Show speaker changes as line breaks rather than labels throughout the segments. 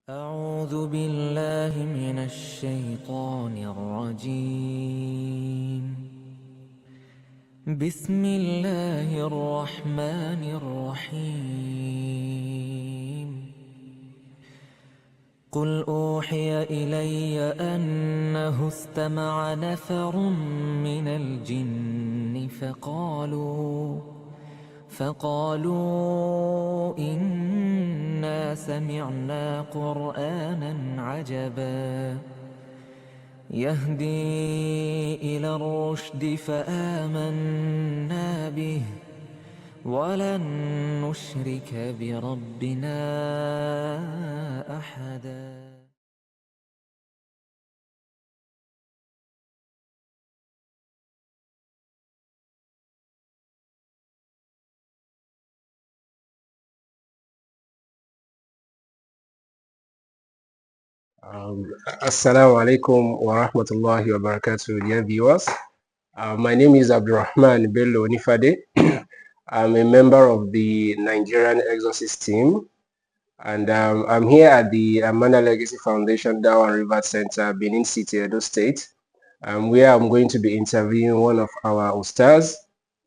أعوذ بالله من الشيطان الرجيم. بسم الله الرحمن الرحيم. قل أوحي إلي أنه استمع نفر من الجن فقالوا إنا سمعنا قرآنا عجبا يهدي إلى الرشد فآمنا به ولن نشرك بربنا أحدا.
Um, Assalamu alaikum wa rahmatullahi wa barakatuh, dear viewers. My name is Abdurrahman Bello Nifade. I'm a member of the Nigerian Exorcist team, and I'm here at the Amanda Legacy Foundation Down River Center, Benin City, Edo State, where I'm going to be interviewing one of our ustaz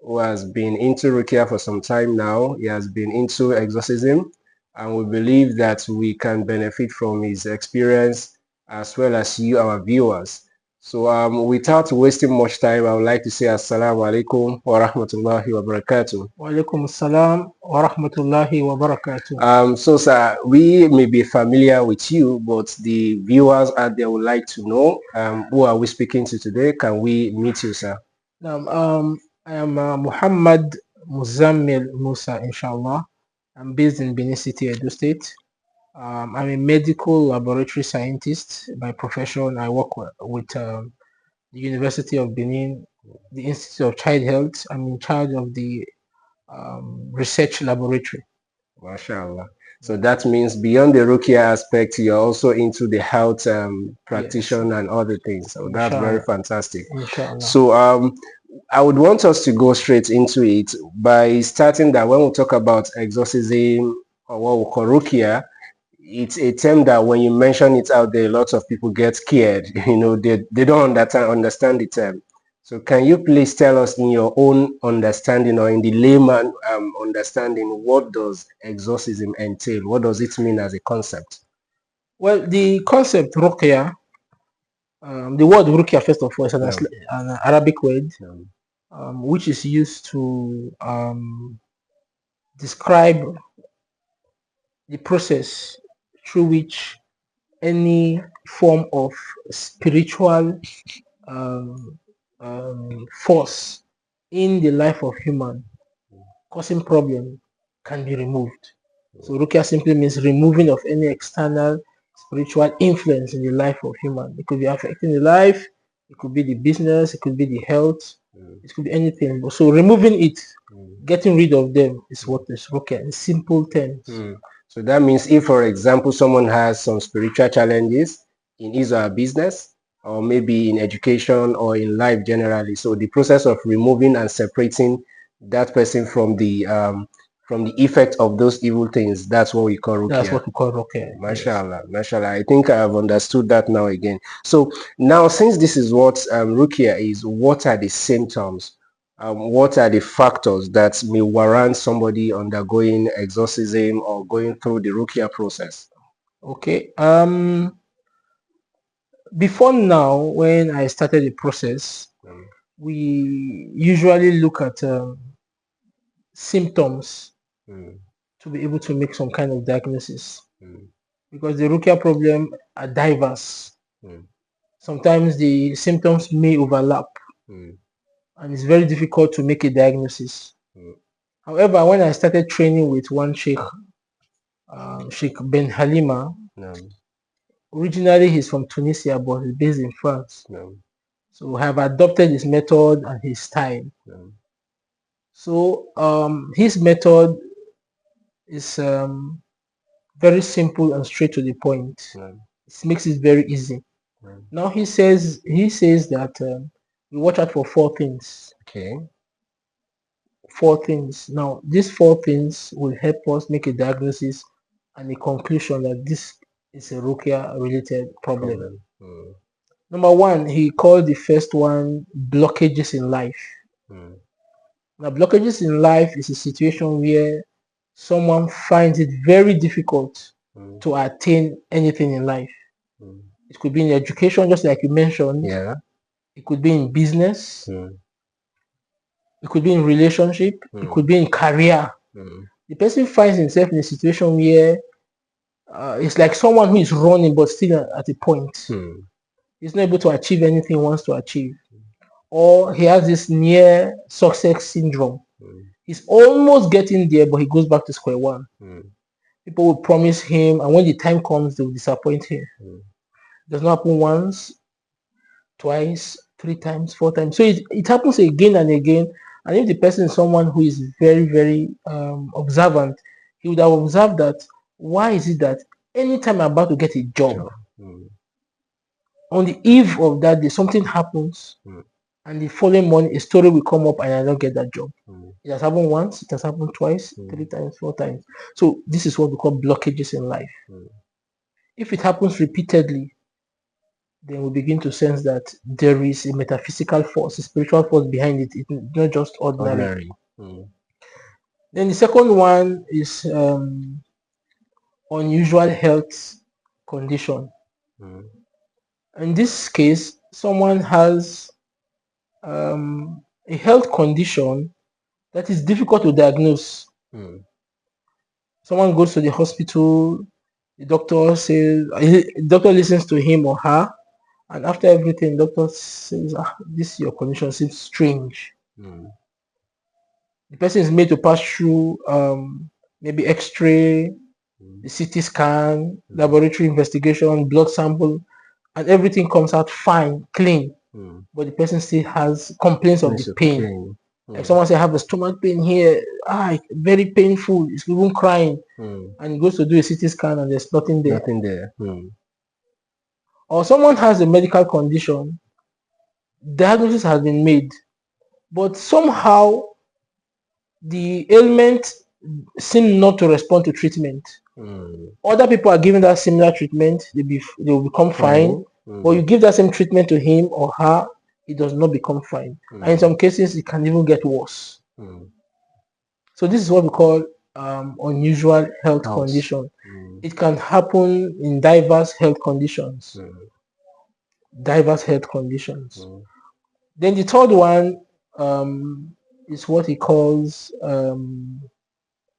who has been into Ruqyah for some time now. He has been into exorcism, and we believe that we can benefit from his experience as well as you, our viewers. So without wasting much time, I would like to say Assalamu alaikum wa rahmatullahi wa barakatuh.
Wa alaikum assalam wa rahmatullahi wa barakatuh.
So sir, we may be familiar with you, but the viewers out there would like to know who are we speaking to today? Can we meet you, sir?
I am Muhammad Muzammil Musa, inshallah. I'm based in Benin City, Edo State. I'm a medical laboratory scientist by profession. I work with the University of Benin, the Institute of Child Health. I'm in charge of the research laboratory.
MashaAllah. So that means beyond the Ruqyah aspect, you're also into the health practitioner and other things. So that's very fantastic.
Inshallah.
So I would want us to go straight into it by starting that when we talk about exorcism or what we call Ruqyah, it's a term that when you mention it out there, lots of people get scared. They don't understand the term. So can you please tell us in your own understanding or in the layman understanding, what does exorcism entail? What does it mean as a concept?
Well, the concept Ruqyah, the word Ruqyah, first of all, is an Arabic word, which is used to describe the process through which any form of spiritual force in the life of human causing problem can be removed. So Ruqyah simply means removing of any external spiritual influence in the life of human. It could be affecting the life, it could be the business, it could be the health, it could be anything. So removing it, getting rid of them is what is Ruqyah in simple terms.
So that means if, for example, someone has some spiritual challenges in his or her business, or maybe in education or in life generally, so the process of removing and separating that person from the effect of those evil things, that's what we call Ruqyah.
That's what we call Ruqyah.
Mashallah, mashallah. I think I have understood that now again. So now, since this is what Ruqyah is, what are the symptoms? What are the factors that may warrant somebody undergoing exorcism or going through the Ruqyah process?
Okay. Before now, when I started the process, we usually look at symptoms to be able to make some kind of diagnosis, because the Ruqyah problem are diverse. Sometimes the symptoms may overlap, and it's very difficult to make a diagnosis. However, when I started training with one Sheikh, Sheikh Ben Halima, originally he's from Tunisia, but he's based in France. So I have adopted his method and his style. So his method is very simple and straight to the point. It makes it very easy. Now he says that we watch out for 4 things.
Okay.
4 things. Now these 4 things will help us make a diagnosis and a conclusion that this is a Ruqyah related problem.
Mm.
Number one, he called the first one blockages in life.
Mm.
Now, blockages in life is a situation where someone finds it very difficult to attain anything in life. It could be in education, just like you mentioned.
Yeah.
It could be in business.
Mm.
It could be in relationship. It could be in career. The person finds himself in a situation where it's like someone who is running but still at a point. He's not able to achieve anything he wants to achieve. Or he has this near success syndrome. He's almost getting there, but he goes back to square one. People will promise him, and when the time comes, they will disappoint him. It does not happen once, twice, 3 times, 4 times. So it happens again and again. And if the person is someone who is very, very observant, he would have observed that why is it that anytime I'm about to get a job, on the eve of that day, something happens, and the following morning, a story will come up and I don't get that job. It has happened once, it has happened twice, 3 times, 4 times. So this is what we call blockages in life. If it happens repeatedly, then we begin to sense that there is a metaphysical force, a spiritual force behind it. It's not just ordinary. Then the second one is unusual health condition. In this case, someone has a health condition that is difficult to diagnose. Someone goes to the hospital, the doctor listens to him or her, and after everything, the doctor says, this your condition seems strange. The person is made to pass through maybe X-ray, the CT scan, laboratory investigation, blood sample, and everything comes out fine, clean. But the person still has complaints of the pain. Like someone say, I have a stomach pain here, very painful, it's even crying, and he goes to do a CT scan and there's nothing there. Or someone has a medical condition, diagnosis has been made, but somehow the ailment seems not to respond to treatment. Other people are given that similar treatment, they will become fine, but you give that same treatment to him or her, it does not become fine. And in some cases, it can even get worse. So this is what we call unusual health condition. It can happen in diverse health conditions. Diverse health conditions. Then the third one is what he calls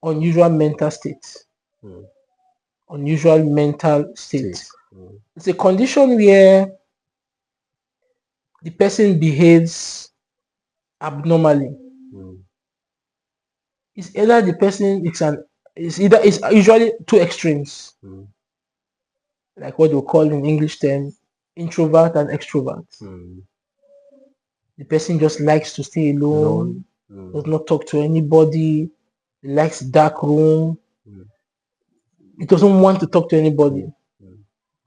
unusual mental state. Unusual mental state. It's a condition where the person behaves abnormally. It's either the person it's usually two extremes, like what we call in English term introvert and extrovert. The person just likes to stay alone, does not talk to anybody, likes dark room, it doesn't want to talk to anybody.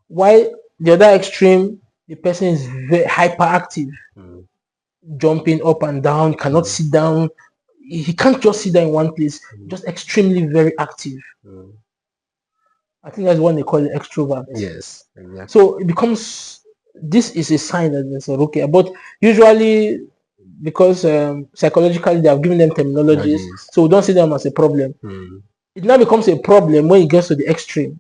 While the other extreme, the person is very hyperactive, jumping up and down, cannot sit down. He can't just sit down in one place, just extremely very active. I think that's what they call it, extrovert.
Yes, exactly.
So it becomes, this is a sign that there's a Ruqyah. But usually, because psychologically they have given them terminologies, so we don't see them as a problem. It now becomes a problem when it gets to the extreme,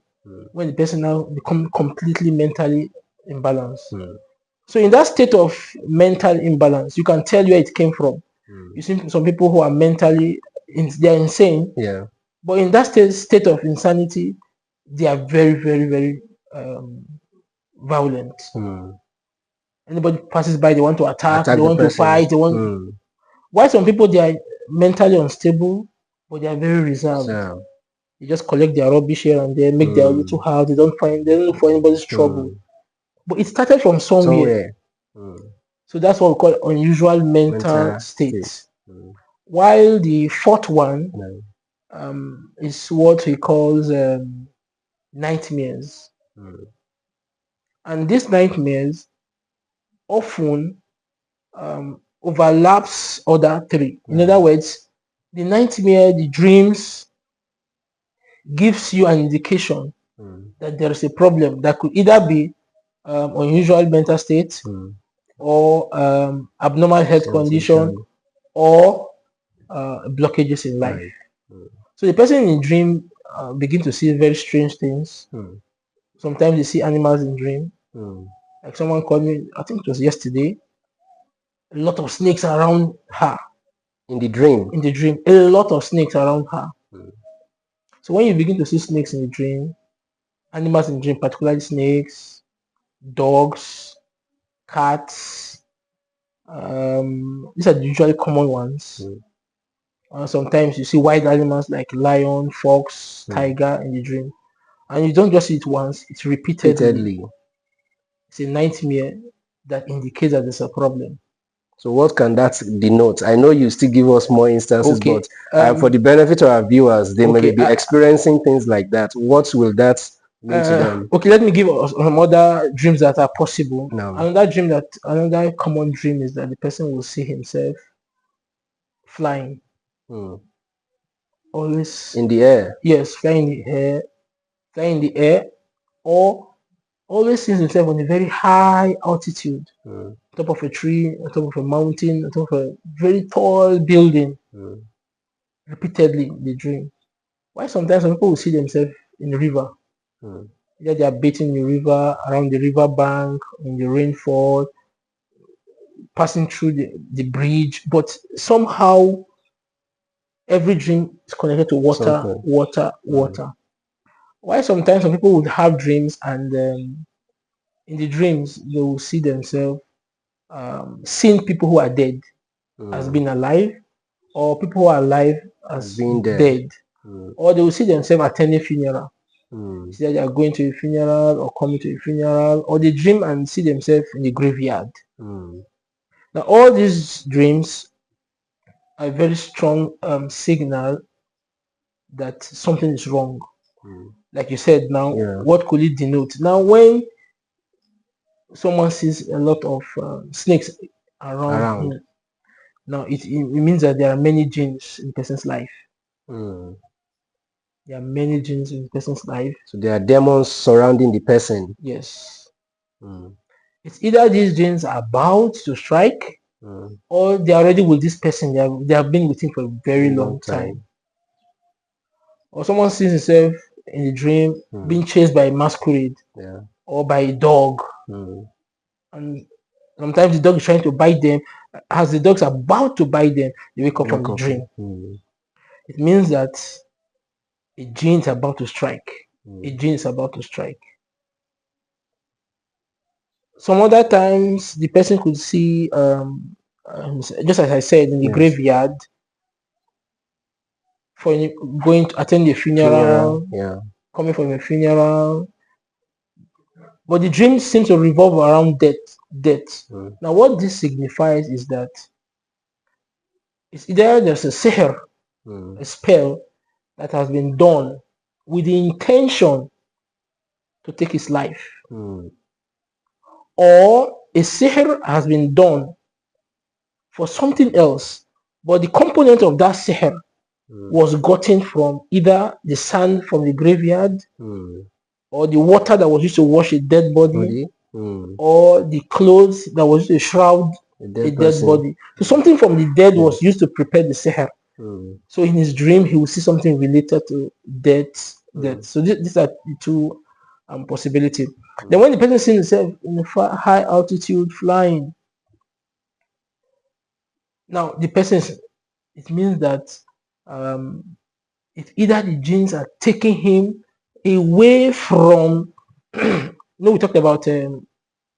when the person now becomes completely mentally imbalanced. So in that state of mental imbalance, you can tell where it came from. You see some people who are mentally, they're insane.
Yeah.
But in that state of insanity, they are very, very, very violent. Anybody passes by, they want to attack they want to fight, they want. Why some people, they are mentally unstable, but they are very reserved. They just collect their rubbish here and there, make their little house. They don't look for anybody's trouble. But it started from somewhere. So that's what we call unusual mental state. While the fourth one is what he calls nightmares. And these nightmares often overlaps other three. In other words, the nightmare, the dreams, gives you an indication that there is a problem that could either be unusual mental state or abnormal health condition or blockages in life. So the person in dream begin to see very strange things. Sometimes they see animals in dream. Like someone called me, I think it was yesterday, a lot of snakes around her.
In the dream?
In the dream, a lot of snakes around her. So when you begin to see snakes in the dream, animals in the dream, particularly snakes, dogs, cats, these are usually common ones. Sometimes you see wild animals like lion, fox, tiger in the dream. And you don't just see it once, it's repeatedly. It's a nightmare that indicates that there's a problem.
So what can that denote? I know you still give us more instances,
Okay,
but for the benefit of our viewers, they may be experiencing things like that. What will that mean to them?
Okay, let me give us some other dreams that are possible. Another common dream is that the person will see himself flying. Always
in the air.
Yes, flying in the air, or always sees himself on a very high altitude, top of a tree, on top of a mountain, on top of a very tall building, repeatedly in the dream. Why sometimes some people will see themselves in the river. Either they are bathing in the river, around the river bank, in the rainfall, passing through the bridge, but somehow every dream is connected to water, water. Why sometimes some people would have dreams and in the dreams they will see themselves seeing people who are dead as being alive, or people who are alive as being dead. Or they will see themselves attending funeral. See, they are going to a funeral or coming to a funeral, or they dream and see themselves in the graveyard. Now all these dreams are a very strong signal that something is wrong. Like you said, now what could it denote? Now when someone sees a lot of snakes around him, now it means that there are many jinns in the person's life. There are many jinns in the person's life.
So there are demons surrounding the person.
Yes. It's either these jinns are about to strike, or they are already with this person. They have been with him for a very long time. Or someone sees himself in a dream being chased by a masquerade or by a dog. And sometimes the dog is trying to bite them. As the dog's about to bite them, they wake up from the dream. It means that a jinn is about to strike. A jinn is about to strike. Some other times, the person could see, just as I said, in the graveyard, for going to attend a funeral, coming from a funeral. But the dream seems to revolve around death. Now, what this signifies is that it's either there's a sihr, a spell that has been done with the intention to take his life, or a sihr has been done for something else, but the component of that sihr was gotten from either the sand from the graveyard, or the water that was used to wash a dead body, or the clothes that was used to shroud a dead body. So something from the dead was used to prepare the sihr. So in his dream, he will see something related to death. So these are the two possibilities. Then when the person sees himself in a high altitude flying, now the person, it means that it's either the jinns are taking him away from we talked about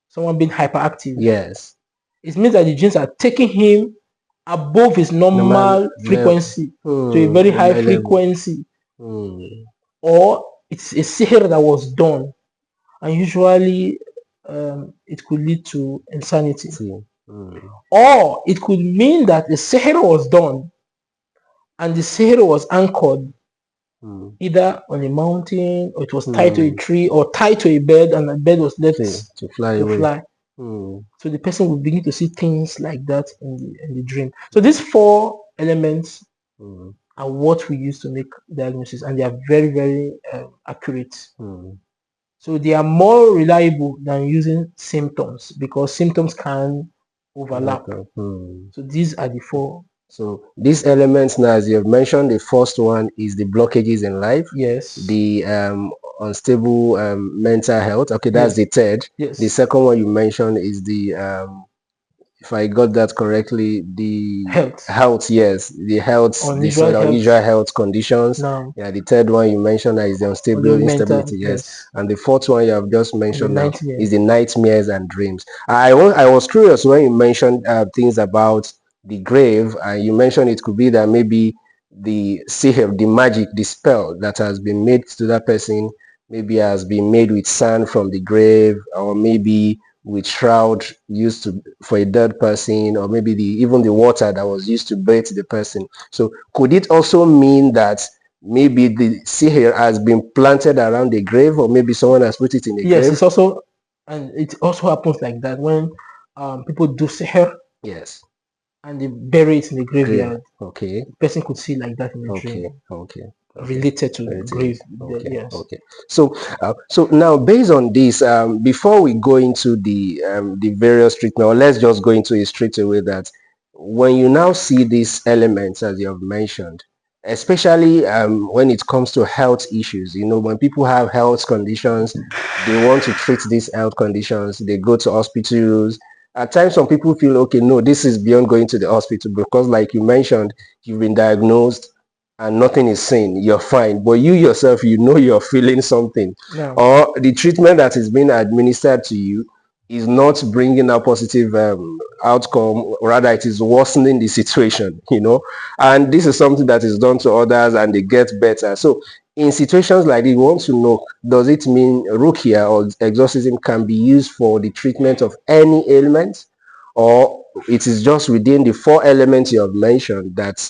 someone being hyperactive.
Yes.
It means that the jinns are taking him above his normal frequency to a very high frequency. Or it's a sihr that was done, and usually it could lead to insanity. Or it could mean that the sihr was done and the sihr was anchored either on a mountain, or it was tied to a tree, or tied to a bed, and the bed was left
to fly.
So the person will begin to see things like that in the dream. So these four elements are what we use to make diagnosis, and they are very, very accurate. So they are more reliable than using symptoms because symptoms can overlap. So these are the four.
So these elements now, as you have mentioned, the first one is the blockages in life.
Yes.
The unstable mental health. Okay, that's
Yes.
the third.
Yes.
The second one you mentioned is the if I got that correctly, the
Health.
Yes, the health
Unusual
disorder,
health.
unusual health conditions.
Now,
Yeah, the third one you mentioned is the unstable
mental,
instability. Yes.
yes.
And the fourth one you have just mentioned now
nightmares.
is the nightmares and dreams. I was curious when you mentioned things about the grave, and you mentioned it could be that maybe the sihr, the magic, the spell that has been made to that person, maybe has been made with sand from the grave, or maybe with shroud used to for a dead person, or maybe even the water that was used to bathe the person. So could it also mean that maybe the sihr has been planted around the grave, or maybe someone has put it in the
Yes,
grave?
it's also, and it also happens like that when people do sihr.
Yes.
And they bury it in the graveyard.
Okay.
The person could see like that in a dream.
Okay.
Related to the grave. Yes.
Okay. So, so now based on this, before we go into the various treatment, or let's just go into it straight away, that when you now see these elements as you have mentioned, especially when it comes to health issues, when people have health conditions, they want to treat these health conditions, they go to hospitals. At times some people feel, okay, no, this is beyond going to the hospital, because like you mentioned, you've been diagnosed and nothing is seen, you're fine, but you yourself, you're feeling something, or the treatment that is being administered to you is not bringing a positive outcome, rather it is worsening the situation, and this is something that is done to others and they get better. So in situations like this, we want to know, does it mean Ruqyah or exorcism can be used for the treatment of any ailment, or it is just within the four elements you have mentioned that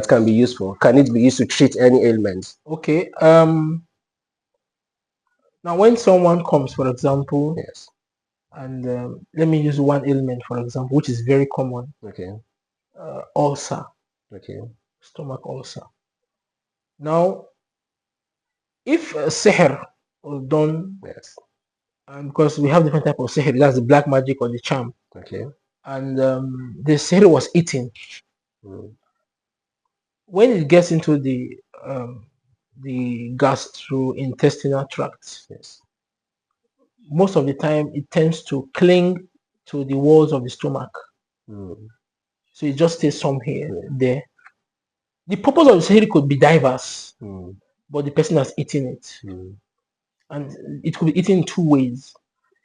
can be used for? Can it be used to treat any ailments?
Okay. Now when someone comes, for example,
Yes.
and let me use one ailment, for example, which is very common.
Okay.
Ulcer.
Okay.
Stomach ulcer. Now, if sihr was done,
Yes.
because we have different type of sihr, that's the black magic or the charm.
Okay.
And the sihr was eaten. When it gets into the gastrointestinal tract,
Yes.
most of the time it tends to cling to the walls of the stomach. So it just stays somewhere there. The purpose of the sihr could be diverse, but the person has eaten it. And it could be eaten in two ways.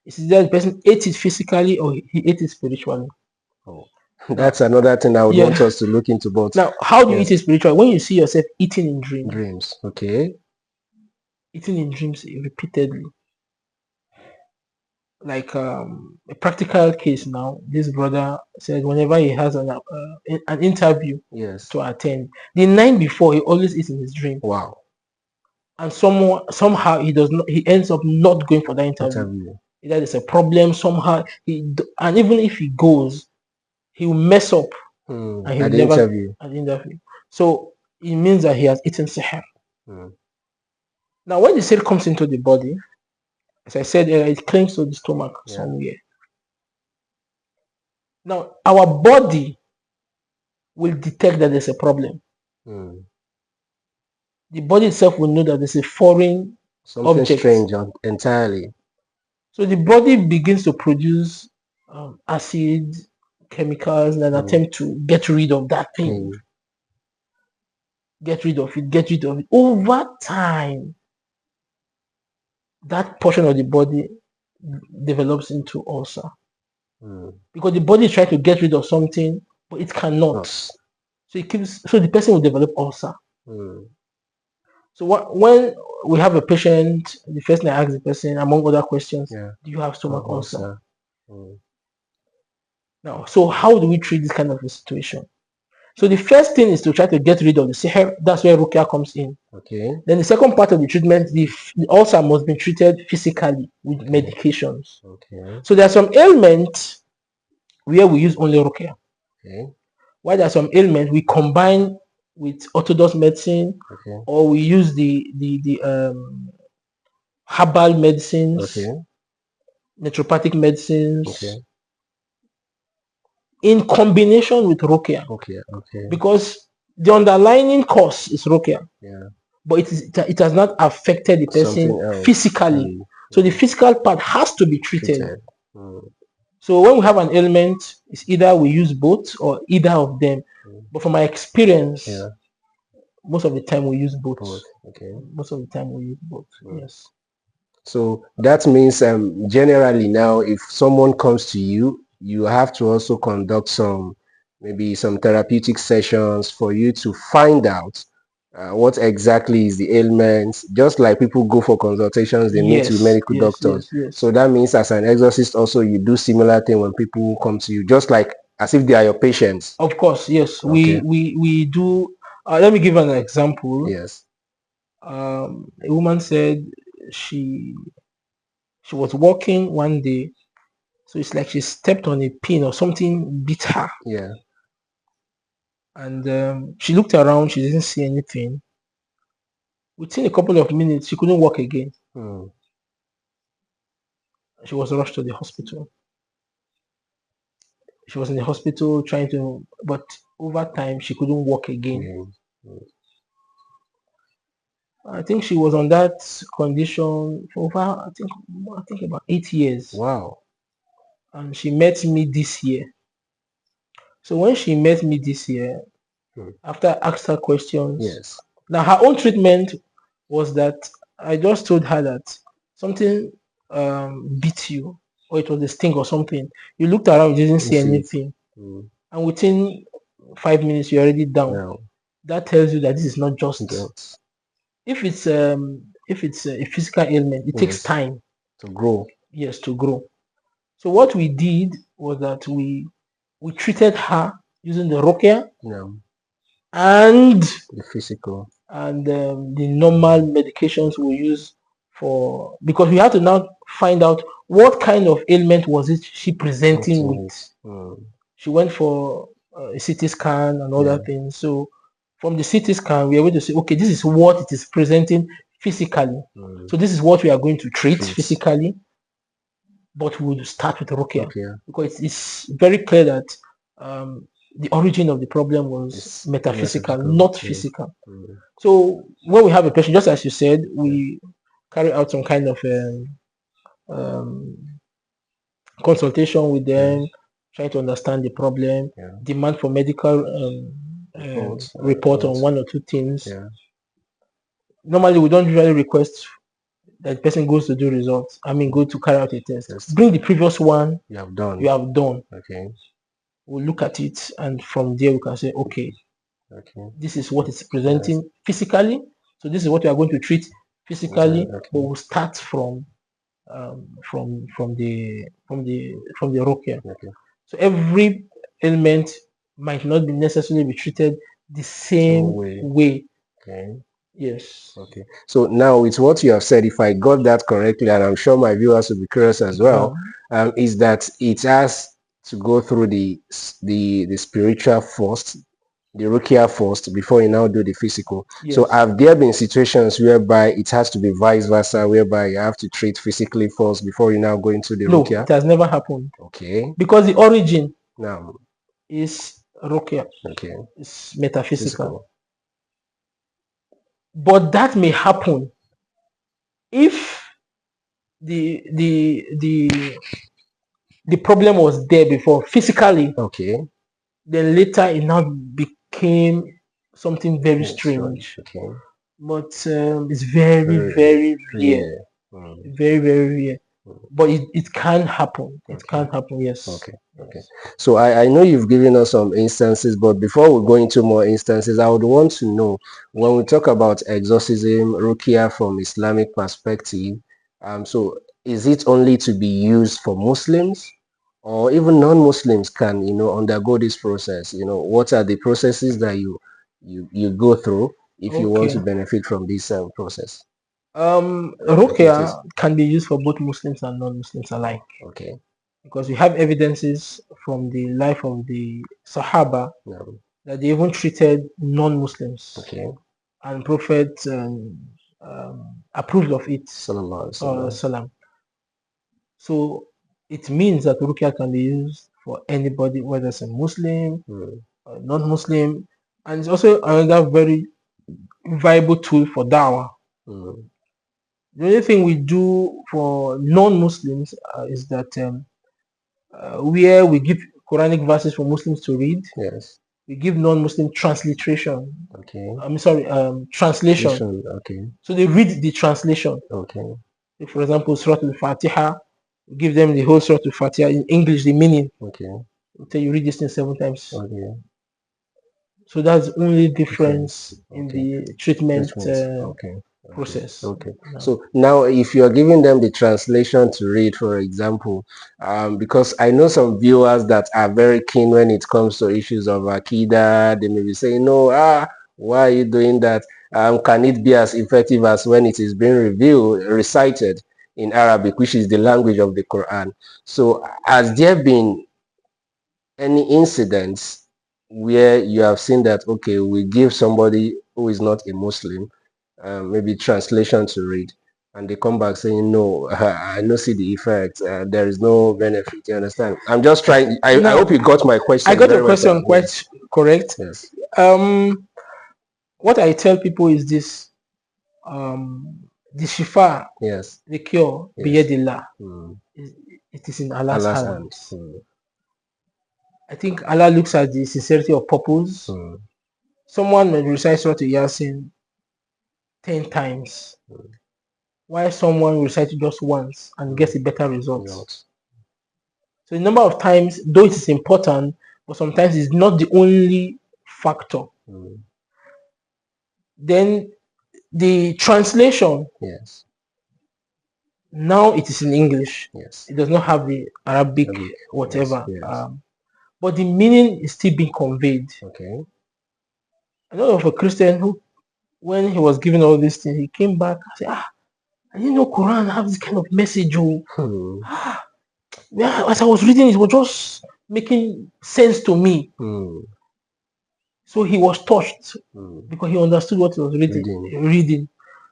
It's either the person ate it physically or he ate it spiritually.
Oh, that's another thing I would want us to look into. But
now, how do you eat it spiritually? When you see yourself eating in dreams.
Dreams, okay.
Eating in dreams repeatedly. Like a practical case now, this brother said whenever he has an interview to attend, the night before he always eats in his dream.
Wow.
And somehow he ends up not going for that interview. Either there's a problem somehow, and even if he goes, he will mess up and he will never at the interview. So it means that he has eaten sihr. Now when the sihr comes into the body, as I said, it clings to the stomach somewhere. Now our body will detect that there's a problem. The body itself will know that there's a foreign object.
Strange entirely.
So the body begins to produce acid, chemicals, and attempt to get rid of that thing. Get rid of it. Over time, that portion of the body develops into ulcer. Because the body is trying to get rid of something, but it cannot. So the person will develop ulcer. So when we have a patient, the first thing I ask the person, among other questions, do you have stomach ulcer? Now, so how do we treat this kind of a situation? So the first thing is to try to get rid of the sihr. That's where Ruqyah comes in. Okay. Then the second part of the treatment, the ulcer must be treated physically with medications. Okay. So there are some ailments where we use only Ruqyah. Okay. While there are some ailments we combine with orthodox medicine, or we use the herbal medicines,
Okay.
naturopathic medicines,
Okay.
in combination with Ruqyah,
Okay. Okay.
because the underlying cause is Ruqyah,
Yeah.
but it has not affected the person
Something else.
physically. So the physical part has to be treated.
Treated. Mm.
So when we have an ailment, it's either we use both or either of them. But from my experience,
Yeah.
most of the time we use both.
Both. Okay.
Most of the time we use both. Yes.
So that means generally now, if someone comes to you, you have to also conduct maybe some therapeutic sessions for you to find out what exactly is the ailment. Just like people go for consultations, they meet with
Yes.
medical
Yes.
doctors.
Yes. Yes.
So that means as an exorcist also you do similar thing when people come to you, just like as if they are your patients.
Of course. Yes.
Okay.
We do. Let me give an example.
Yes.
A woman said she she was walking one day, so it's like she stepped on a pin or something bit her,
Yeah.
and she looked around. She didn't see anything. Within a couple of minutes, she couldn't walk again.
Mm.
She was rushed to the hospital. She was in the hospital trying to, but over time she couldn't walk again.
Mm. Mm.
I think she was on that condition for over, I think about 8 years.
Wow.
And she met me this year. So when she met me this year, after I asked her questions,
Yes.
now her own treatment was that I just told her that something beat you, or it was a sting or something. You looked around, you didn't see anything, and within 5 minutes you're already down.
Now,
That tells you that this is not just.
just
If it's a physical ailment, it takes
yes,
time,
to grow.
yes, to grow. So what we did was that we treated her using the Ruqyah
Now,
and
the physical.
the normal medications we use for, because we had to now find out what kind of ailment was it she presenting with. She went for a CT scan and other things. So from the CT scan, we are able to say, okay, this is what it is presenting physically. So this is what we are going to treat physically, but we'll start with Ruqyah, because it's very clear that the origin of the problem was
It's
metaphysical,
metaphysical,
not physical. So when we have a patient, just as you said, we carry out some kind of um, consultation with them, trying to understand the problem, demand for medical report on one or two things. Normally, we don't usually request that the person goes to do results. I mean, go to carry out a test. Bring the previous one
you have done.
you have done.
Okay.
We'll look at it, and from there we can say, okay, this is what it's presenting physically. So this is what we are going to treat physically, but we'll start from the Ruqyah. So every ailment might not be necessarily be treated the same way.
Okay.
Yes.
Okay. So now with what you have said, if I got that correctly, and I'm sure my viewers will be curious as well, is that it has to go through the spiritual first, the Ruqyah first, before you now do the physical.
Yes.
So have there been situations whereby it has to be vice versa, whereby you have to treat physically first before you now go into the
No,
Ruqyah?
it has never happened.
Okay.
Because the origin
Now
is Ruqyah.
Okay.
It's metaphysical. But that may happen if the problem was there before physically.
Okay.
Then later it now became something very strange.
Okay.
But it's very rare. Very rare. But it can happen. It can happen, yes.
Okay. Okay. So I know you've given us some instances, but before we go into more instances, I would want to know, when we talk about exorcism, Ruqyah from Islamic perspective, so is it only to be used for Muslims, or even non-Muslims can, undergo this process? What are the processes that you go through if you want to benefit from this process?
Ruqyah can be used for both Muslims and non-Muslims alike.
Okay.
Because we have evidences from the life of the Sahaba that they even treated non-Muslims.
Okay.
And Prophet approved of it.
Sallallahu alaihi wasallam.
Salam. So it means that Ruqyah can be used for anybody, whether it's a Muslim, or non-Muslim, and it's also another very viable tool for da'wah. The only thing we do for non-Muslims is that where we give Quranic verses for Muslims to read,
Yes.
we give non-Muslim transliteration.
Okay.
I'm sorry, translation.
Okay.
So they read the translation.
Okay.
So for example, Surah Al-Fatiha, we give them the whole Surah Al-Fatiha in English, the meaning.
Okay.
Until you read this thing 7 times.
Okay.
So that's the only difference in
Okay.
the treatment
Okay.
process.
Okay.
No.
So now, if you are giving them the translation to read, for example, because I know some viewers that are very keen when it comes to issues of Akida, they may be saying, no, why are you doing that? Can it be as effective as when it is being recited in Arabic, which is the language of the Quran? So has there been any incidents where you have seen that, okay, we give somebody who is not a Muslim maybe translation to read, and they come back saying, no, I don't see the effect, there is no benefit? You understand? I'm just trying. I hope you got my question.
I got your question quite correct.
Yes.
What I tell people is this: the shifa,
Yes,
the cure, biyadillah, it is in Allah's
Allah's
hands.
hand.
I think Allah looks at the sincerity of purpose. Someone may recite Surah Yasin 10 times, while someone will recite it just once and gets a better result. So the number of times, though it is important, but sometimes it's not the only factor. Then the translation,
Yes,
now it is in English.
yes,
It does not have the Arabic whatever.
Yes.
But the meaning is still being conveyed.
Okay.
I know of a Christian who, when he was given all these things, he came back and said, I didn't know Quran have this kind of message. Yeah, as I was reading, it was just making sense to me. So he was touched because he understood what he was reading.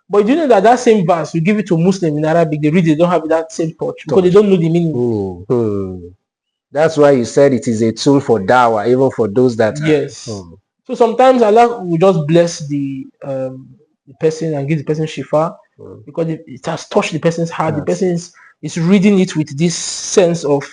But you know that same verse, you give it to Muslim in Arabic, they read it, they don't have that same touch because they don't know the meaning.
That's why you said it is a tool for dawah, even for those that
So sometimes Allah will just bless the person and give the person shifa because it has touched the person's heart. The person is reading it with this sense of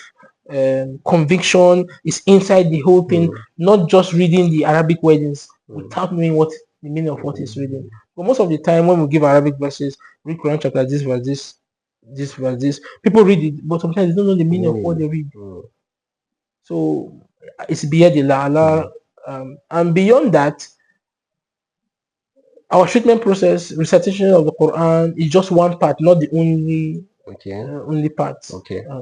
conviction, is inside the whole thing, not just reading the Arabic wordings without knowing what the meaning of what he's reading. But most of the time when we give Arabic verses, read Quran chapter this verse this verse this, people read it, but sometimes they don't know the meaning of what they read. So it's biyadillah, and beyond that, our treatment process, recitation of the Quran, is just one part, not the only only part.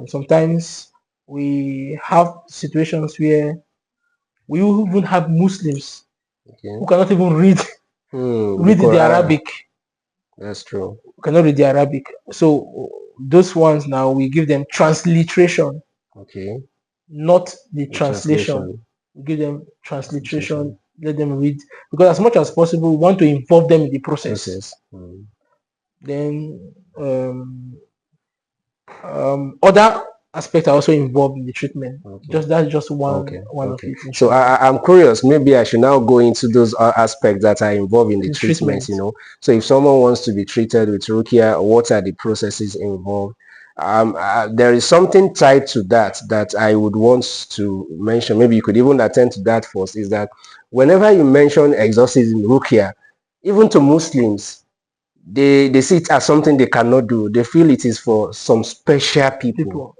Sometimes we have situations where we even have Muslims who cannot even read the Arabic.
That's true.
Cannot read the Arabic. So those ones now we give them transliteration. Not the translation. We give them transliteration, let them read, because as much as possible we want to involve them in the process. Then other aspects are also involved in the treatment. That's just one of it.
So I'm curious, maybe I should now go into those aspects that are involved in the treatment, you know. So if someone wants to be treated with Ruqyah, what are the processes involved? There is something tied to that I would want to mention. Maybe you could even attend to that first. Is that whenever you mention exorcism, Ruqyah, even to Muslims, they see it as something they cannot do. They feel it is for some special people.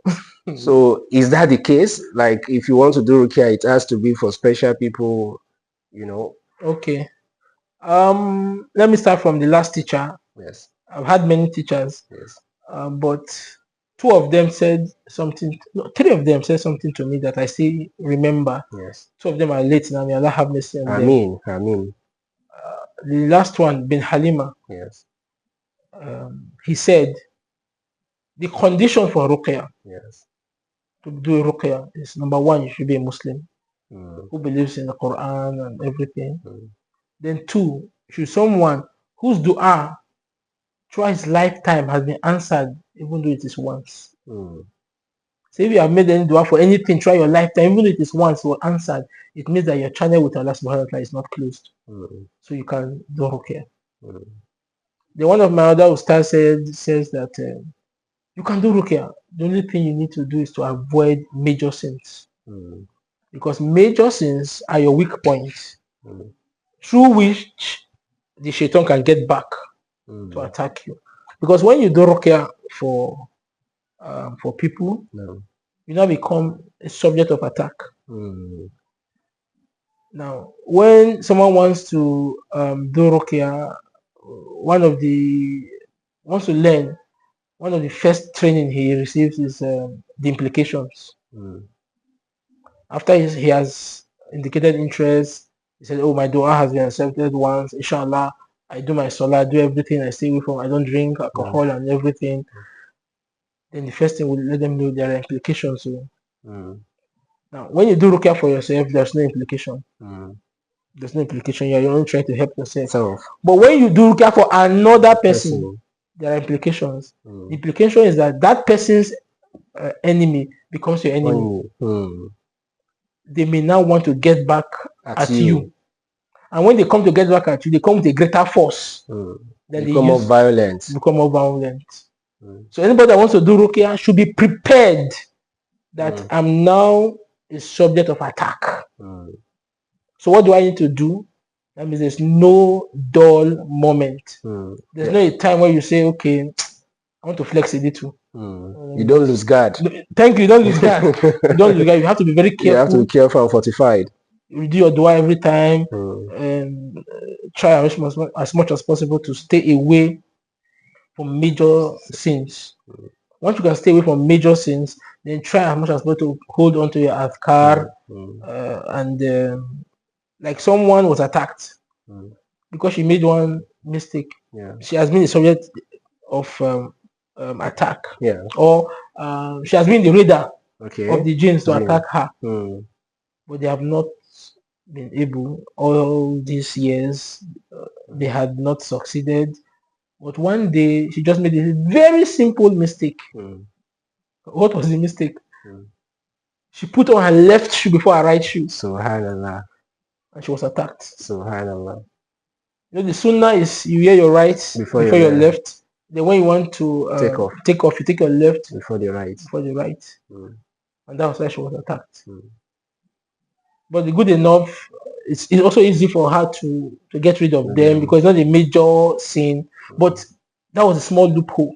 So is that the case? Like if you want to do Ruqyah, it has to be for special people, you know?
Okay. Let me start from the last teacher.
Yes.
I've had many teachers.
Yes.
But 2 of them said something, no, 3 of them said something to me that I still remember.
Yes.
2 of them are late now. May Allah have mercy on
them. Ameen.
The last one, bin Halima.
Yes.
He said the condition for Ruqyah, to do Ruqyah, is number 1, you should be a Muslim who believes in the Quran and everything. Then 2, should someone whose dua throughout his lifetime has been answered, even though it is once.
Mm.
So if you have made any dua for anything throughout your lifetime, even though it is once or answered, it means that your channel with Allah subhanahu wa ta'ala is not closed.
Mm.
So you can do ruqyah.
Mm.
The one of my other ustaz says that you can do ruqyah. The only thing you need to do is to avoid major sins.
Mm.
Because major sins are your weak points,
Mm.
through which the shaitan can get back to
Mm.
attack you. Because when you do ruqyah for people,
No.
you now become a subject of attack.
Mm.
Now, when someone wants to do ruqyah, wants to learn, one of the first training he receives is the implications.
Mm.
After he has indicated interest, he said, "Oh, my dua has been accepted once. Inshallah, I do my salah, do everything. I stay away from. I don't drink alcohol and everything." Then the first thing we let them know there are implications. So
Mm.
now, when you do ruqyah for yourself, there's no implication.
Mm.
There's no implication. You're only trying to help yourself.
So,
But when you do ruqyah for another person,
person.
there are implications.
Mm.
The implication is that that person's enemy becomes your enemy.
Mm.
They may now want to get back
At
you.
you.
And when they come to get back at you, they come with a greater force
Mm.
than they
Become more
use
violent.
to become more violent.
Mm.
So anybody that wants to do ruqyah should be prepared that
Mm.
I'm now a subject of attack.
Mm.
So what do I need to do? That means there's no dull moment.
Mm.
There's no a time where you say, okay, I want to flex a little.
Mm. You don't lose guard.
Thank you. You don't lose guard. You don't lose guard. You have to be very careful.
You have to be careful and fortified.
You do your dua every time.
Mm.
Try as much as possible to stay away from major sins. Once you can stay away from major sins, then try as much as possible to hold on to your adhkar. And like someone was attacked because she made one mistake.
Yeah.
She has been the subject of attack.
Yeah.
Or she has been the radar
Okay.
of the jinns to attack her.
Mm.
But they have not been able all these years. They had not succeeded. But one day she just made a very simple mistake.
Mm.
What was the mistake?
Mm.
She put on her left shoe before her right shoe.
Subhanallah.
And she was attacked.
Subhanallah.
You know, the sunnah is you wear your right before your left. Then when you want to take off, you take your left
before the right.
Mm. And that was why she was attacked.
Mm.
But the good enough, it's also easy for her to get rid of them because it's not a major sin. But that was a small loophole.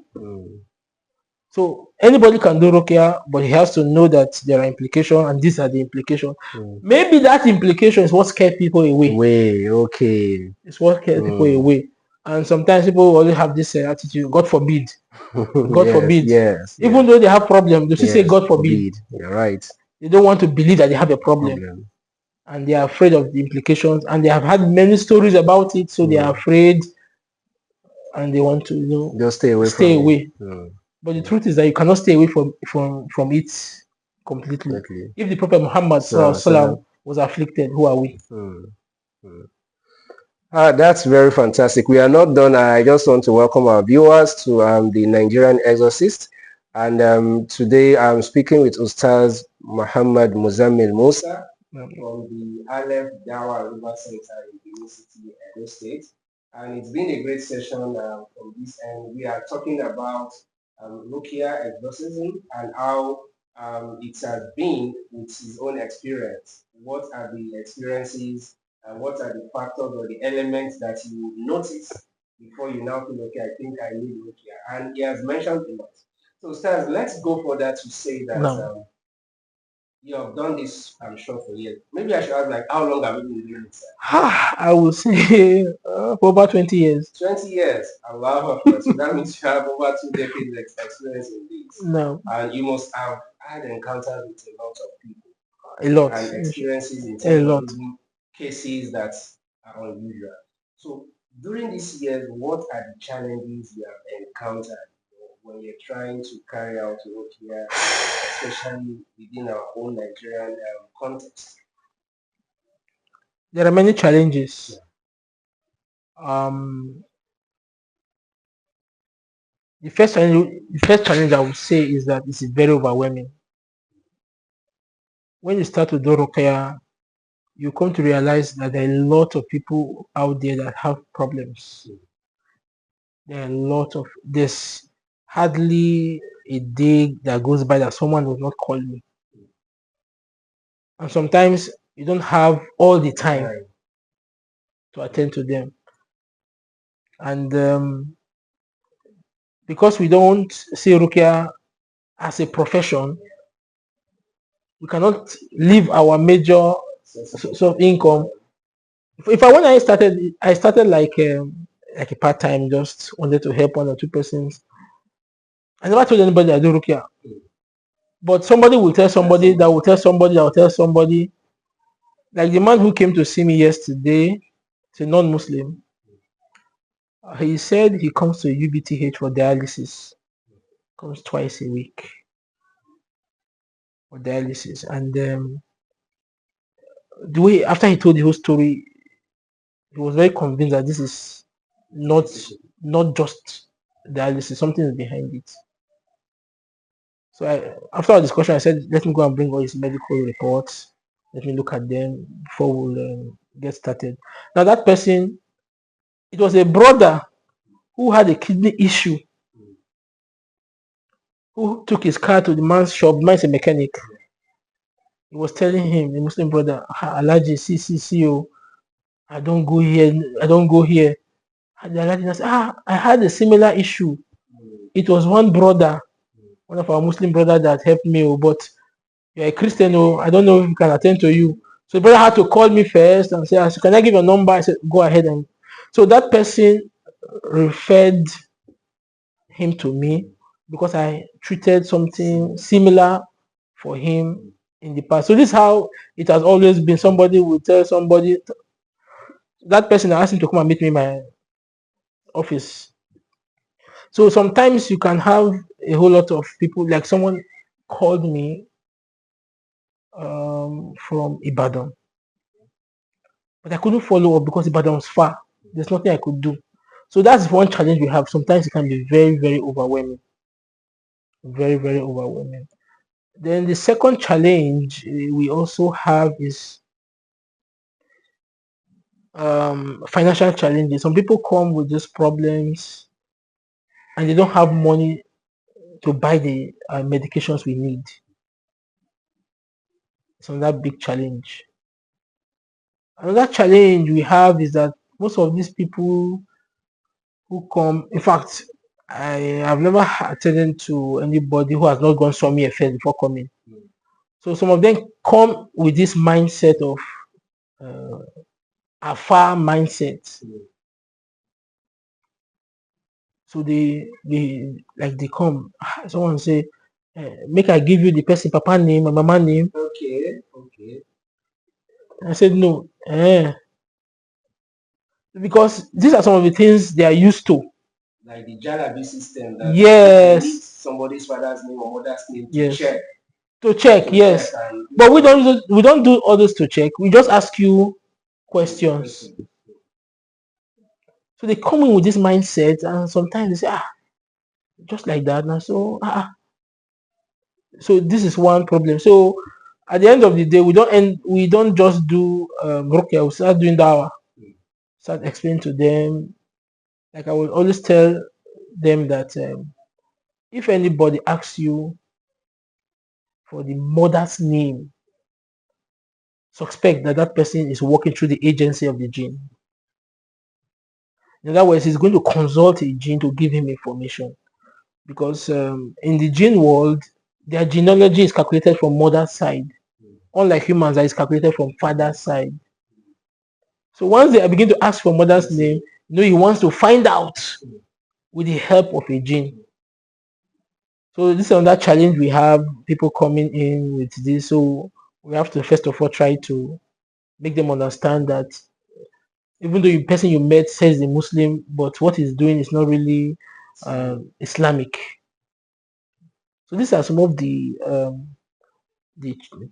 So anybody can do ruqyah, but he has to know that there are implications, and these are the implications. Maybe that implication is what scares people away.
Okay.
It's what scares people away. And sometimes people always have this attitude, God forbid. God forbid.
Yes.
Even though they have problems, they still say God forbid.
You're right.
They don't want to believe that they have a problem. And they are afraid of the implications, and they have had many stories about it, so they are afraid, and they want to
just stay away.
But the truth is that you cannot stay away from it completely. If the Prophet Muhammad was afflicted, who are we?
That's very fantastic. We are not done. I just want to welcome our viewers to the Nigerian Exorcists. And today I'm speaking with Ustaz Muhammad Muzammil Musa from the Aleph Dawa River Center in the City, Edo State. And it's been a great session from this end. We are talking about Ruqyah exorcism and how it has been with his own experience. What are the experiences and what are the factors or the elements that you notice before you now feel, okay, I think I need Ruqyah? And he has mentioned a lot. So, Stars, let's go for that to say that you have done this, I'm sure, for years. Maybe I should ask, like, how long have you been doing this?
I would say for about 20 years.
20 years. Allah Akbar. So that means you have over 2 decades experience in this.
No.
And you must have had encounters with a lot of people.
A lot.
And experiences in terms of cases that are unusual. So during these years, what are the challenges you have encountered when you're trying to carry out Ruqyah, especially within our own Nigerian context?
There are many challenges. the first challenge I would say is that it's very overwhelming. When you start to do Ruqyah, you come to realize that there are a lot of people out there that have problems. There are a lot of There's hardly a day that goes by that someone will not call me. And sometimes you don't have all the time to attend to them. And because we don't see Ruqyah as a profession, we cannot leave our major source of income. If I when I started like a part time, just wanted to help one or two persons. I never told anybody I do Ruqyah. But somebody will tell somebody that will tell somebody that will tell somebody. Like the man who came to see me yesterday, it's a non-Muslim. He said he comes to UBTH for dialysis. Comes twice a week for dialysis, and the way after he told the whole story, he was very convinced that this is not just dialysis, something is behind it. So after our discussion, I said, let me go and bring all his medical reports. Let me look at them before we'll get started. Now that person, it was a brother who had a kidney issue, who took his car to the man's shop. The man's a mechanic. He was telling him, the Muslim brother, Alaji, see, I don't go here. And the Alaji said, I had a similar issue. It was one brother, one of our Muslim brothers that helped me, but you're a Christian, I don't know if we can attend to you. So the brother had to call me first and say, can I give your number? I said, go ahead. And so that person referred him to me because I treated something similar for him in the past. So this is how it has always been. Somebody will tell somebody, that person, I asked him to come and meet me in my office. So sometimes you can have a whole lot of people, like someone called me from Ibadan, but I couldn't follow up because Ibadan was far. There's nothing I could do. So that's one challenge we have. Sometimes it can be very, very overwhelming. Very, very overwhelming. Then the second challenge we also have is financial challenges. Some people come with these problems and they don't have money to buy the medications we need. It's another big challenge. Another challenge we have is that most of these people who come, in fact, I have never attended to anybody who has not gone somewhere first before coming. So some of them come with this mindset of afar mindset. So they come. Someone say, make I give you the person papa name and mama name. Okay. I said no. Because these are some of the things they are used to.
Like the Jalabi system. That
Yes.
Need somebody's father's name or mother's name to check.
To check, yes. But we don't do all this to check. We just ask you questions. So they come in with this mindset, and sometimes they say, just like that. Now, so this is one problem. So at the end of the day, we don't just do Ruqyah. We start doing dawah. Start explaining to them. Like I will always tell them that if anybody asks you for the mother's name, suspect that that person is working through the agency of the jinn. In other words, he's going to consult a jinn to give him information, because in the jinn world, their genealogy is calculated from mother's side, unlike humans that is calculated from father's side. So once they begin to ask for mother's name, he wants to find out with the help of a jinn. So this is another challenge we have, people coming in with this. So we have to first of all try to make them understand that even though the person you met says the Muslim, but what he's doing is not really Islamic. So these are some of the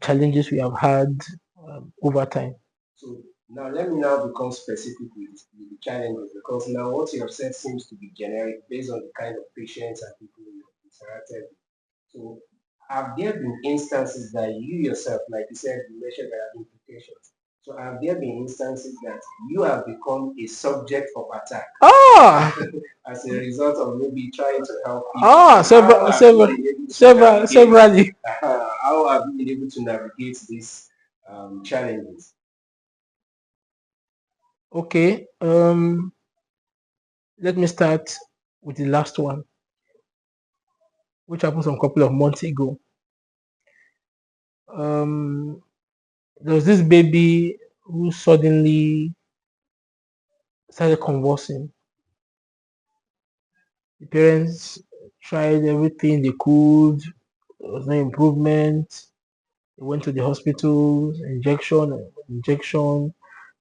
challenges we have had over time.
So Now, let me now become specific with the challenges, because now what you have said seems to be generic based on the kind of patients and people you have interacted with. So, have there been instances that you yourself, like you said, you mentioned there are implications. So, have there been instances that you have become a subject of attack as a result of maybe trying to help people?
Severally.
How have you been able to navigate these challenges?
Okay. Let me start with the last one, which happened some couple of months ago. There was this baby who suddenly started convulsing. The parents tried everything they could. There was no improvement. They went to the hospital, injection,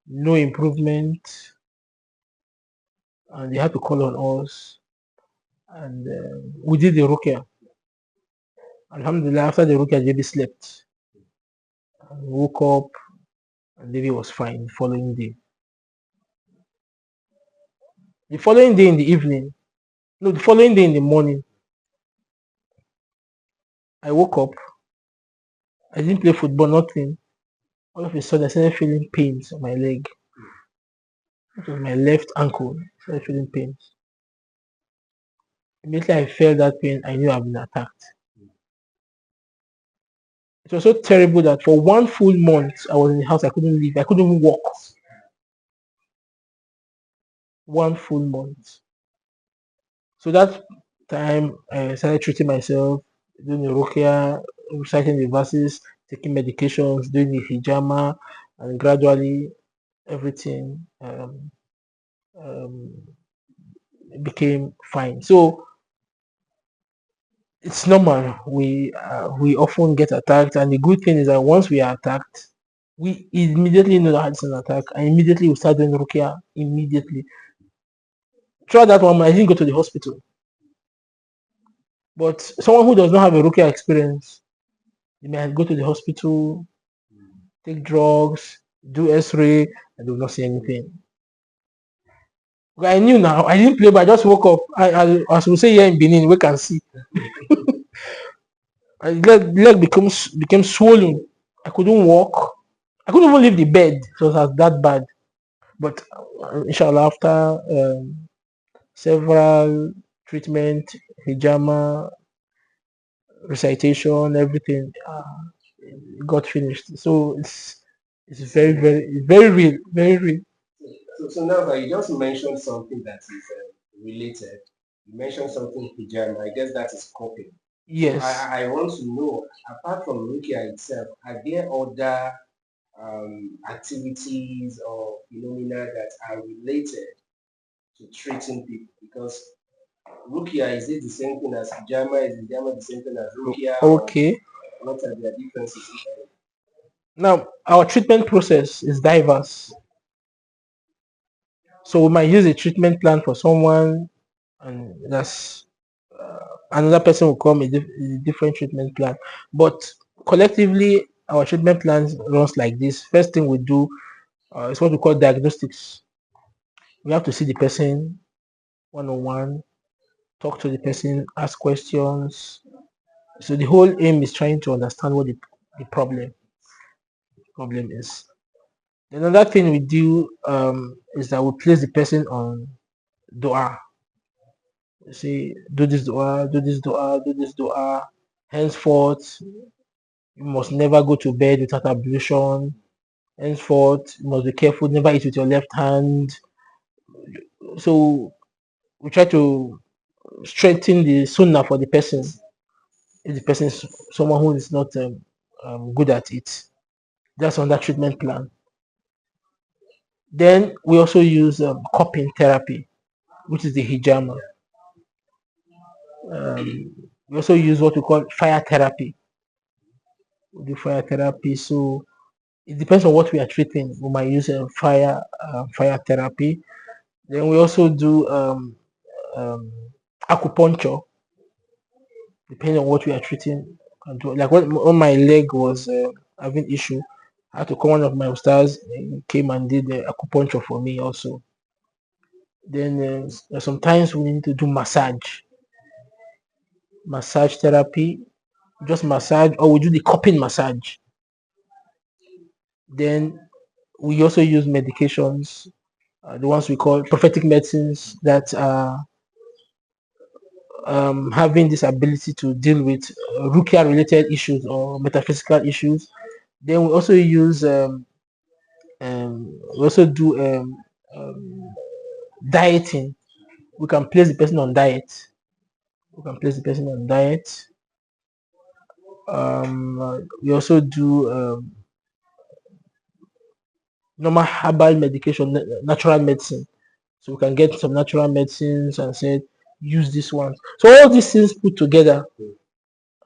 no improvement, and they had to call on us. And we did the Ruqyah. Alhamdulillah, after the Ruqyah, the baby slept. And woke up, and the baby was fine the following day. The following day in the evening, no, the following day in the morning, I woke up. I didn't play football, nothing. All of a sudden, I started feeling pains on my leg. It was my left ankle. I started feeling pains. Immediately I felt that pain, I knew I'd been attacked. It was so terrible that for 1 full month, I was in the house. I couldn't leave. I couldn't even walk. 1 full month. So that time, I started treating myself, doing the Ruqyah, reciting the verses, taking medications, doing the hijama, and gradually everything became fine. So it's normal. We often get attacked, and the good thing is that once we are attacked, we immediately know that it's an attack, and immediately we start doing Ruqyah immediately. Throughout that 1 month, I didn't go to the hospital. But someone who does not have a Ruqyah experience, they may go to the hospital, take drugs, do X-ray, and do not see anything. But I knew now. I didn't play, but I just woke up. As we say here in Benin, we can see. My leg became swollen. I couldn't walk. I couldn't even leave the bed. It was that bad. But inshallah, after several treatment, hijama, recitation, everything got finished. So it's very real, very real.
So now that you just mentioned something that is related, you mentioned something hijama. I guess that is coping.
Yes.
So I want to know, apart from Ruqyah itself, are there other activities or phenomena that are related to treating people? Because Ruqyah, is it the same thing as hijama? Is hijama the same thing as Ruqyah?
Okay.
What are the differences?
Now, our treatment process is diverse. So we might use a treatment plan for someone, and that's another person will come with a different treatment plan. But collectively, our treatment plans runs like this. First thing we do is what we call diagnostics. We have to see the person one-on-one, talk to the person, ask questions. So the whole aim is trying to understand what the problem is. Another thing we do is that we place the person on dua. We say, do this dua, do this dua, do this dua. Henceforth, you must never go to bed without ablution. Henceforth, you must be careful, never eat with your left hand. So we try to strengthen the sunnah for the person. If the person is someone who is not good at it, that's on that treatment plan. Then we also use cupping therapy, which is the hijama. We also use what we call fire therapy. We do fire therapy. So it depends on what we are treating. We might use fire therapy. Then we also do acupuncture, depending on what we are treating. Like when my leg was having issue, I had to call one of my stars. He came and did the acupuncture for me also. Then sometimes we need to do massage therapy, just massage, or we do the cupping massage. Then we also use medications, the ones we call prophetic medicines that are having this ability to deal with Ruqyah related issues or metaphysical issues. Then we also use we also do dieting. We can place the person on diet. We also do normal herbal medication, natural medicine. So we can get some natural medicines and say use this one. So all these things put together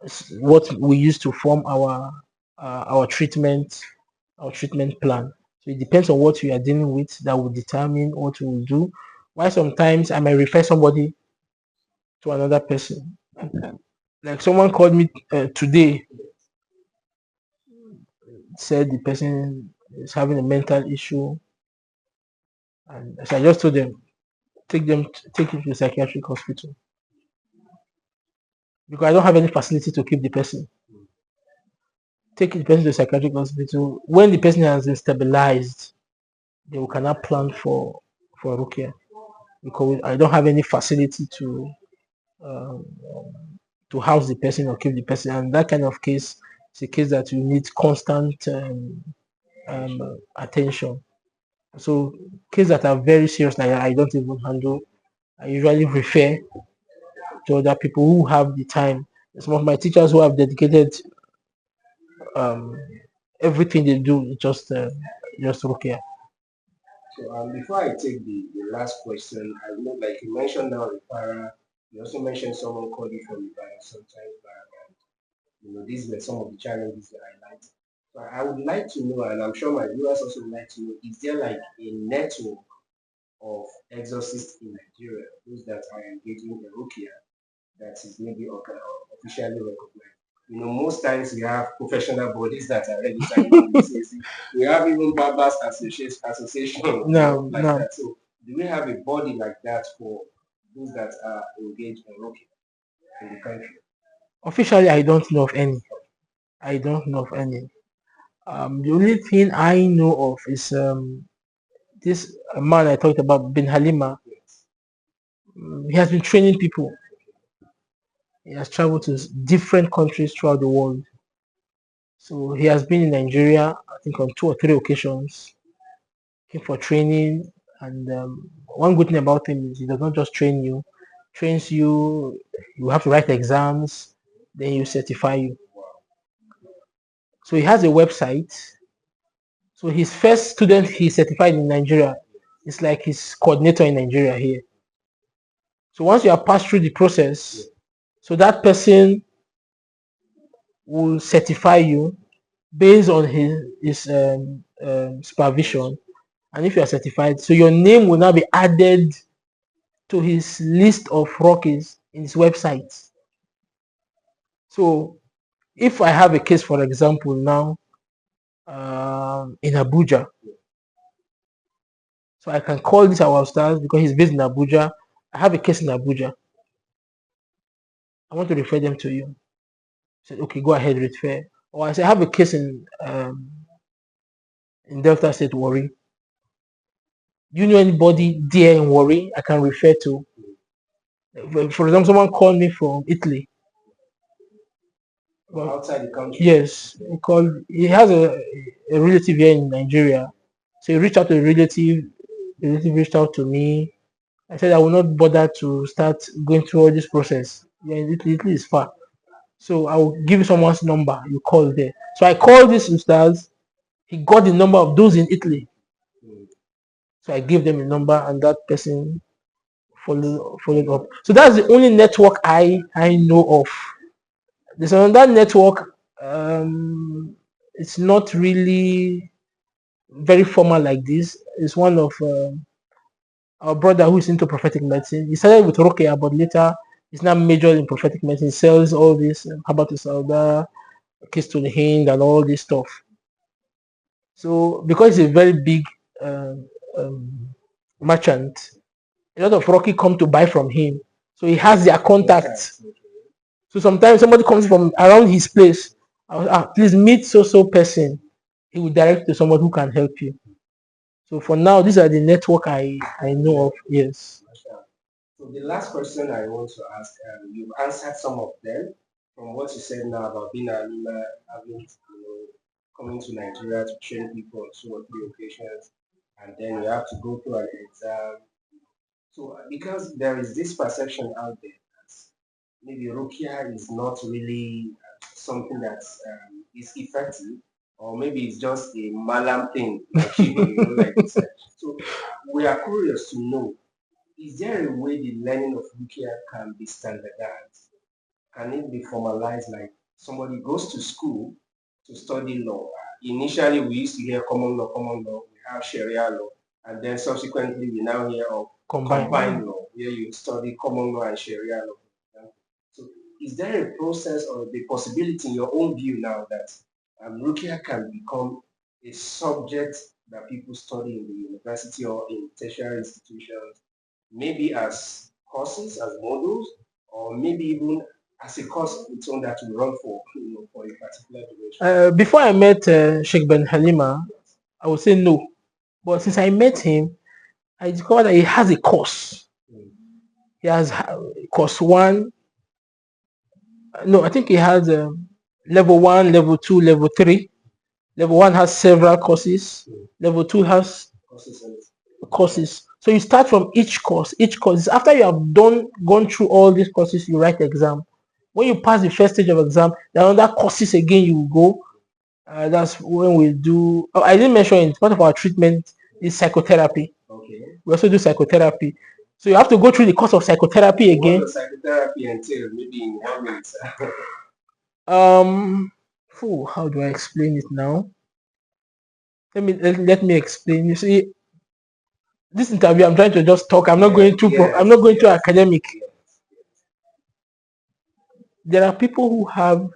is what we use to form our treatment plan. So it depends on what you are dealing with that will determine what we will do. Why sometimes I might refer somebody to another person. Like someone called me today, said the person is having a mental issue, and so I just told them take him to a psychiatric hospital because I don't have any facility to keep the person. Take the person to a psychiatric hospital. When the person has been stabilized, then we cannot plan for Ruqyah because I don't have any facility um, to house the person or keep the person. And that kind of case is a case that you need constant attention. So cases that are very serious that I don't even handle, I usually refer to other people who have the time. Some of my teachers who have dedicated um, everything they do just Ruqyah.
So before I take the last question, I know like you mentioned now Ripara, you also mentioned someone called you from Ripara sometimes back, and these were some of the challenges that I liked. So I would like to know, and I'm sure my viewers also would like to know, is there like a network of exorcists in Nigeria, those that are engaging in Ruqyah that is maybe officially recognized? Most times we have professional bodies that are registered. We have even barbers association
No,
like
no.
that. So do we have a body like that for those that are engaged in Ruqyah in the country?
Officially, I don't know of any. I don't know of any. The only thing I know of is this man I talked about, Bin Halima.
Yes.
He has been training people. He has traveled to different countries throughout the world. So he has been in Nigeria, I think, on 2 or 3 occasions. Came for training, and one good thing about him is he does not just train you, trains you. You have to write exams, then you certify you. So he has a website. So his first student he certified in Nigeria is like his coordinator in Nigeria here. So once you have passed through the process, so that person will certify you based on his supervision. And if you are certified, so your name will now be added to his list of rockies in his website. So if I have a case, for example, now in Abuja, so I can call this our stars because he's based in Abuja. I have a case in Abuja. I want to refer them to you. I said, okay, go ahead, refer. Or I say I have a case in Delta State, Warri. Do you know anybody there in Warri I can refer to? For example, someone called me from Italy.
Outside the country?
Yes, he has a relative here in Nigeria. So he reached out to a relative. The relative reached out to me. I said I will not bother to start going through all this process. Yeah, Italy is far. So I will give you someone's number. You call there. So I called this ustaz. He got the number of those in Italy. So I gave them a number, and that person followed up. So that's the only network I know of. There's another network. It's not really very formal like this. It's one of our brother who is into prophetic medicine. He started with Ruqyah, but later he's now majored in prophetic medicine. He sells all this Habatus Sauda, Kistul Hind, and all this stuff. So because he's a very big um, um, merchant, a lot of Rocky come to buy from him. So he has their contacts. So sometimes somebody comes from around his place. Please meet so person. He will direct to someone who can help you. So for now, these are the network I know of. Yes.
So the last question I want to ask, you've answered some of them from what you said now about being an imam, having coming to Nigeria to train people on 2 or 3 occasions, and then you have to go through an exam. So because there is this perception out there that maybe Ruqyah is not really something that is effective, or maybe it's just a malam thing, like like you said. So we are curious to know, is there a way the learning of Ruqyah can be standardized? Can it be formalized, like somebody goes to school to study law? Initially, we used to hear common law, we have Sharia law, and then subsequently we now hear of combined law, where you study common law and Sharia law. So is there a process or the possibility in your own view now that Ruqyah can become a subject that people study in the university or in tertiary institutions, maybe as courses, as modules, or maybe even as a course of its own that will run for for a particular duration?
Before I met Sheikh Ben Halima, I would say no. But since I met him, I discovered that he has a course. He has course one. No, I think he has level one, level two, level three. Level one has several courses. Level two has courses. So you start from each course. Each course, after you have gone through all these courses, you write the exam. When you pass the first stage of exam, there are other courses again you will go. That's when we do. Oh, I didn't mention it. Part of our treatment is psychotherapy.
Okay.
We also do psychotherapy. So you have to go through the course of psychotherapy again.
What does psychotherapy entail? Maybe in 1 minute.
How do I explain it now? Let me explain. You see, this interview, I'm trying to just talk. I'm not going too. I'm not going too academic. There are people who have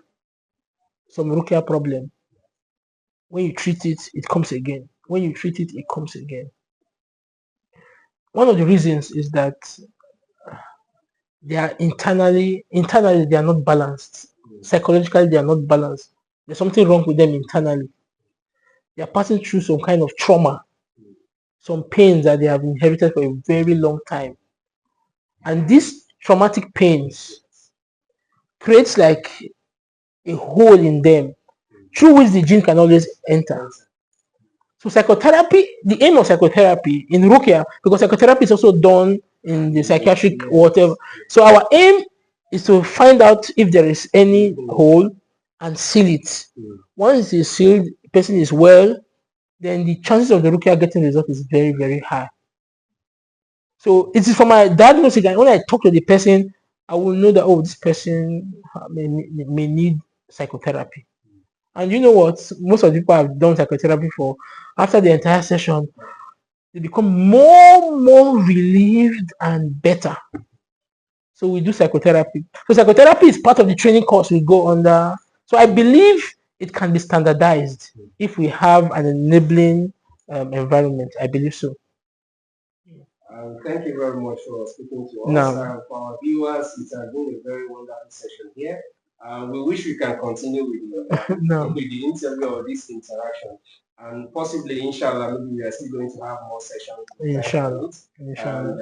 some Ruqyah problem. When you treat it, it comes again. When you treat it, it comes again. One of the reasons is that they are internally they are not balanced. Psychologically, they are not balanced. There's something wrong with them internally. They are passing through some kind of trauma, some pains that they have inherited for a very long time. And these traumatic pains creates like a hole in them through which the gene can always enter. So psychotherapy, the aim of psychotherapy in Ruqyah, because psychotherapy is also done in the psychiatric whatever. So our aim is to find out if there is any hole and seal it. Once it is sealed, the person is well, then the chances of the Ruqyah getting result is very, very high. So it is for my diagnostic, and when I talk to the person, I will know that this person may need psychotherapy. And you know what? Most of the people have done psychotherapy for after the entire session, they become more relieved and better. So we do psychotherapy. So psychotherapy is part of the training course we go under. So I believe it can be standardized if we have an enabling environment. I believe so.
Thank you very much for speaking to us.
Now,
For our viewers, it has been a very wonderful session here. We wish we can continue with with the interview or this interaction. And possibly, inshallah, maybe we are still going to have more sessions.
Inshallah.
And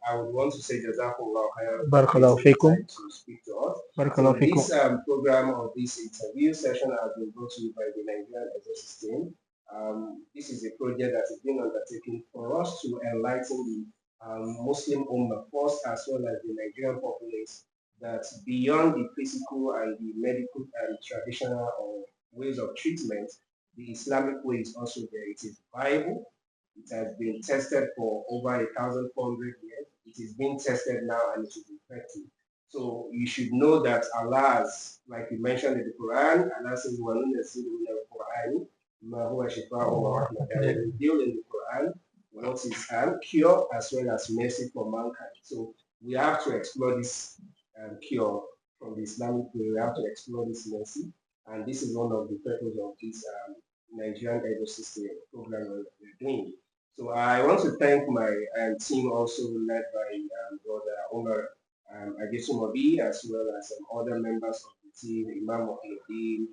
I would want to say Jazakumullah khairan
Barakallahu
for taking
fikum.
time to speak to us.
Barakallahu
So this
fikum.
program or this interview session has been brought to you by the Nigerian Exorcists team. This is a project that is being undertaken for us to enlighten the Muslim Ummah first, as well as the Nigerian populace, that beyond the physical and the medical and traditional or ways of treatment, the Islamic way is also there. It is Bible. It has been tested for over 1,400 years. It is being tested now and it is effective. So you should know that Allah has, like we mentioned in the Quran, Allah says, Quran, revealed in the Quran what is cure as well as mercy for mankind. So we have to explore this cure from the Islamic way. We have to explore this mercy, and this is one of the purposes of this Nigerian Exorcists program we're doing. So I want to thank my team, also led by Brother Omar Adesumobi, as well as other members of the team, Imam Mohamedin,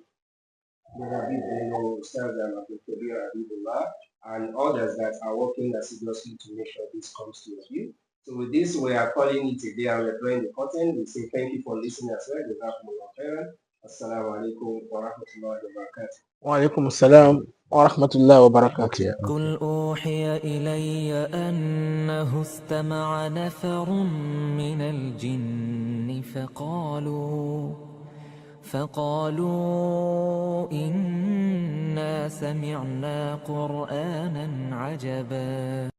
Brother Bello, Ustaz Abdul Kabir Abdullah, and others that are working assiduously to make sure this comes to a view. So with this, we are calling it a day and we're drawing the curtain. We say thank you for listening as well. Jazakumullah khairan. Assalamu alaikum wa rahmatullahi wa barakatuh.
وعليكم السلام ورحمة الله وبركاته.
Okay.
قل أوحي إلي أنه استمع نفر من الجن فقالوا إنا سمعنا قرآنا عجبا